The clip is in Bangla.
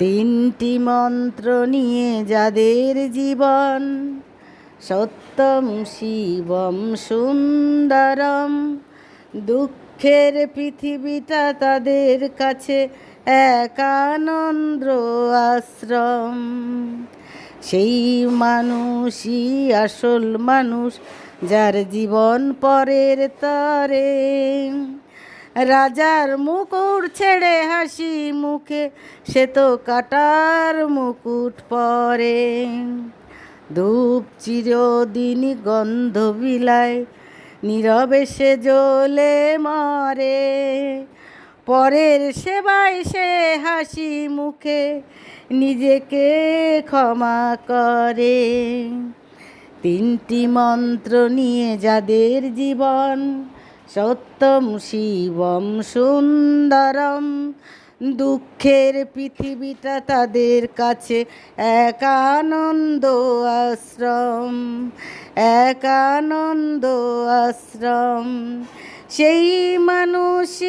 তিনটি মন্ত্র নিয়ে যাদের জীবন, সত্যম শিবম সুন্দরম। দুঃখের পৃথিবীটা তাদের কাছে এক আনন্দ আশ্রম। সেই মানুষই আসল মানুষ, যার জীবন পরের তরে। রাজার মুকুট ছেড়ে হাসি মুখে সে তো কাটার মুকুট পরে। ধূপ চিরদিন গন্ধ বিলায়, নীরবে সে জ্বলে মরে। পরের সেবায় সে হাসি মুখে নিজেকে ক্ষমা করে। তিনটি মন্ত্র নিয়ে যাদের জীবন, সত্যম শিবম সুন্দরম। দুঃখের পৃথিবীটা তাদের কাছে এক আনন্দ আশ্রম, এক আনন্দ আশ্রম। সেই মানুষ